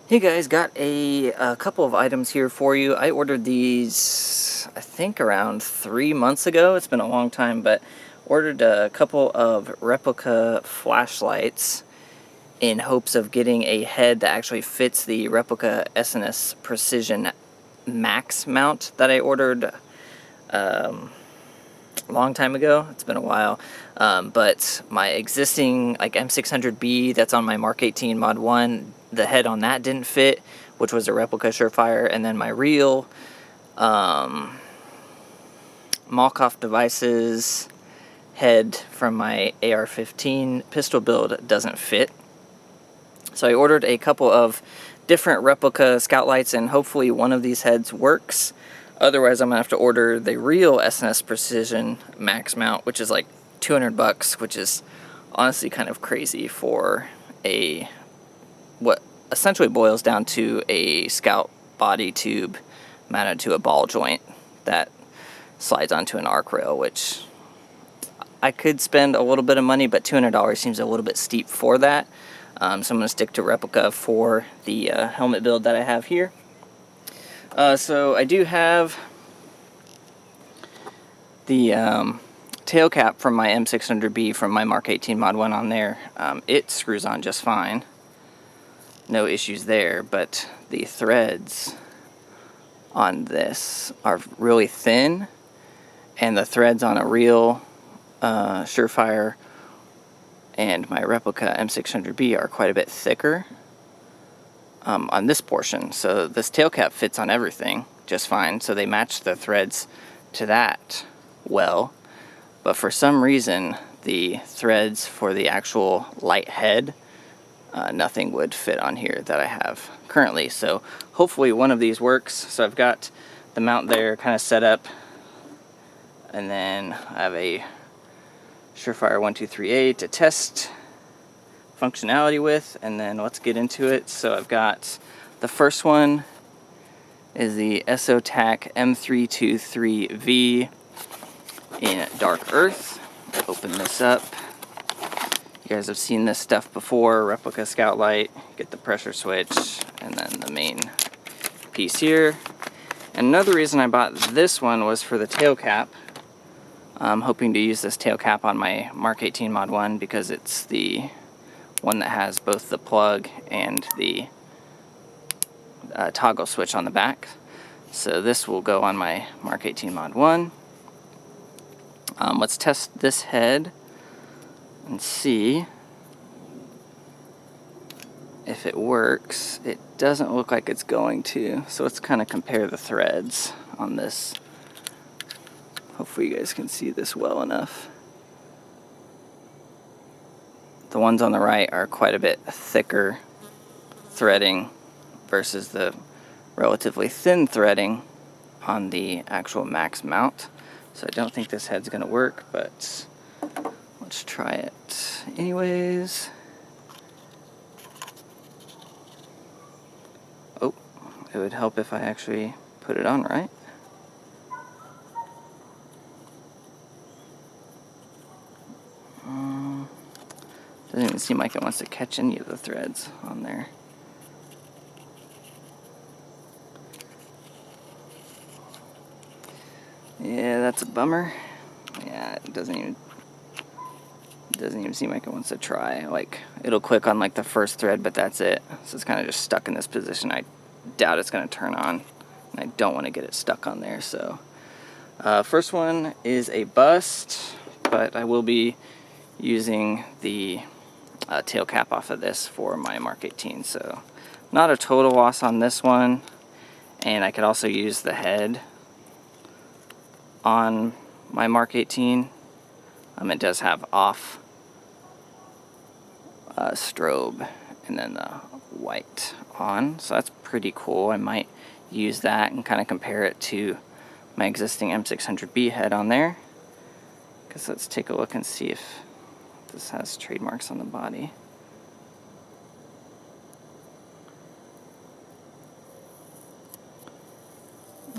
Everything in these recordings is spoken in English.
Hey guys, got a couple of items here for you. I ordered these, I think around 3 months ago. It's been a long time, but ordered a couple of replica flashlights in hopes of getting a head that actually fits the replica SNS Precision Max mount that I ordered a long time ago. It's been a while, but my existing like M600B that's on my Mark 18 Mod 1, the head on that didn't fit, which was a replica Surefire, and then my real Malkoff Devices head from my AR-15 pistol build doesn't fit. So I ordered a couple of different replica scout lights, and hopefully one of these heads works. Otherwise, I'm gonna have to order the real SNS Precision Max mount, which is like 200 bucks, which is honestly kind of crazy for what essentially boils down to a scout body tube mounted to a ball joint that slides onto an arc rail, which I could spend a little bit of money, but $200 seems a little bit steep for that. So I'm going to stick to replica for the helmet build that I have here. So I do have the tail cap from my M600B from my Mark 18 Mod 1 on there. It screws on just fine. No issues there, but the threads on this are really thin, and the threads on a real Surefire and my replica M600B are quite a bit thicker on this portion. So this tail cap fits on everything just fine, so they match the threads to that well, but for some reason the threads for the actual light head, nothing would fit on here that I have currently. So hopefully one of these works. So I've got the mount there kind of set up, and then I have a Surefire 123A to test functionality with, and then let's get into it. So I've got the first one is the esotac M323V in Dark Earth. Open this up. You guys have seen this stuff before. Replica scout light, get the pressure switch, and then the main piece here. And another reason I bought this one was for the tail cap. I'm hoping to use this tail cap on my Mark 18 Mod 1 because it's the one that has both the plug and the toggle switch on the back. So this will go on my Mark 18 Mod 1. Let's test this head and see if it works. It doesn't look like it's going to, so let's kind of compare the threads on this. Hopefully you guys can see this well enough. The ones on the right are quite a bit thicker threading versus the relatively thin threading on the actual max mount. So I don't think this head's going to work, but let's try it anyways. Oh, it would help if I actually put it on right. Doesn't even seem like it wants to catch any of the threads on there. Yeah, that's a bummer. Yeah, it doesn't even seem like it wants to try. Like, it'll click on like the first thread, but that's it. So it's kind of just stuck in this position. I doubt it's going to turn on, and I don't want to get it stuck on there. So first one is a bust, but I will be using the tail cap off of this for my Mark 18. So not a total loss on this one, and I could also use the head on my Mark 18. It does have off strobe and then the white on, so that's pretty cool. I might use that and kind of compare it to my existing M600B head on there. Because let's take a look and see if this has trademarks on the body.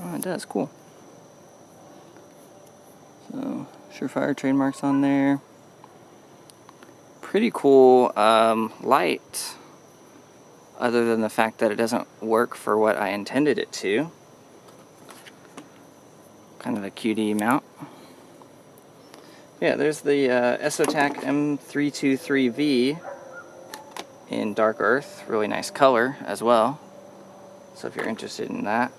Oh, it does. Cool. So Surefire trademarks on there. Pretty cool light. other than the fact that it doesn't work for what I intended it to. Kind of a cutie mount. Yeah, there's the esotac M323V in dark earth. Really nice color as well. So if you're interested in that.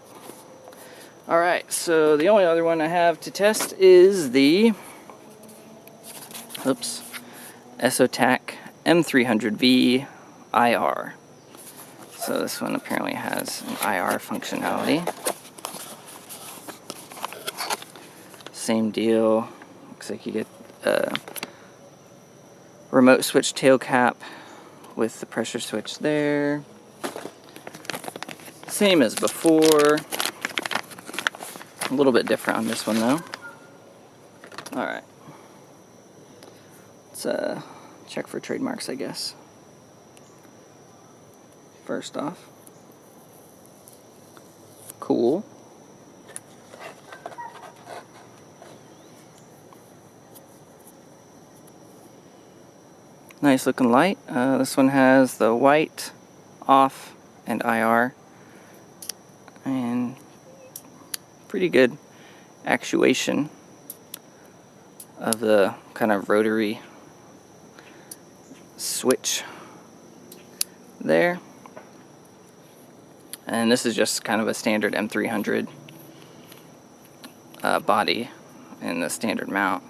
Alright, so the only other one I have to test is the esotac M300V IR. So this one apparently has an IR functionality. Same deal. Looks like you get a remote switch tail cap with the pressure switch there. Same as before. A little bit different on this one though. Alright. Let's check for trademarks, I guess. First off. Cool. Nice looking light. This one has the white, off, and IR. And pretty good actuation of the kind of rotary switch there. And this is just kind of a standard M300 body and the standard mount.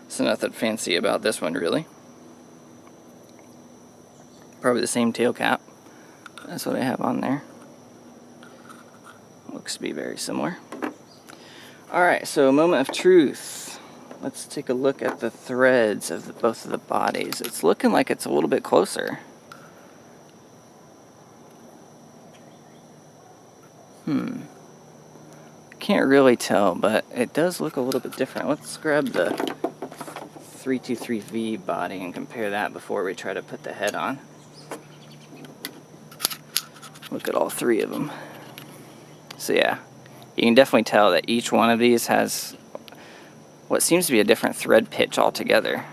So nothing fancy about this one really. Probably the same tail cap. That's what I have on there. Looks to be very similar. Alright, so moment of truth. Let's take a look at the threads of both of the bodies. It's looking like it's a little bit closer. Can't really tell, but it does look a little bit different. Let's grab the 323V body and compare that before we try to put the head on. Look at all three of them. So yeah, you can definitely tell that each one of these has what seems to be a different thread pitch altogether.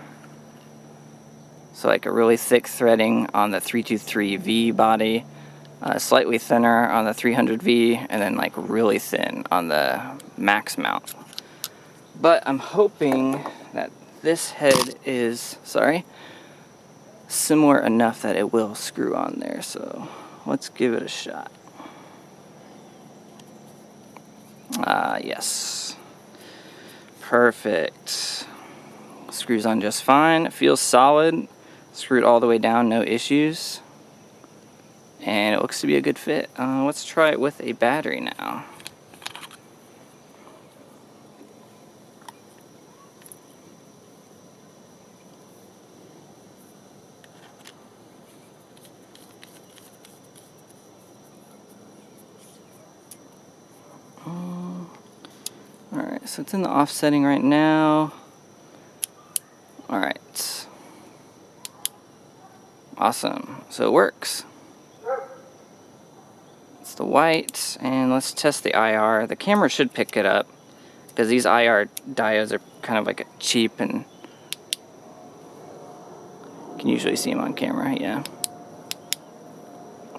So like a really thick threading on the 323V body, slightly thinner on the 300V, and then like really thin on the max mount. But I'm hoping that this head is, similar enough that it will screw on there. So let's give it a shot. Yes. Perfect. Screws on just fine. It feels solid. Screwed all the way down, no issues. And it looks to be a good fit. Let's try it with a battery now. Alright, so it's in the off setting right now. Alright. Awesome. So it works. It's the white, and let's test the IR. The camera should pick it up, because these IR diodes are kind of like cheap, and you can usually see them on camera, yeah.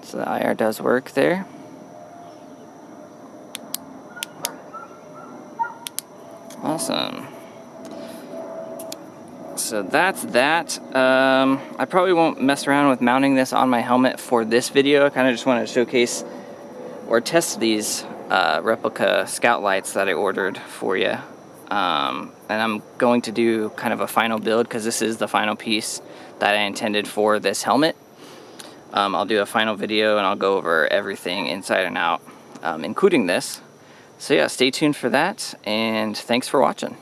So the IR does work there. Awesome. So that's that. I probably won't mess around with mounting this on my helmet for this video. I kind of just want to showcase or test these replica scout lights that I ordered for you. And I'm going to do kind of a final build, because this is the final piece that I intended for this helmet. I'll do a final video and I'll go over everything inside and out, including this. So yeah, stay tuned for that, and thanks for watching.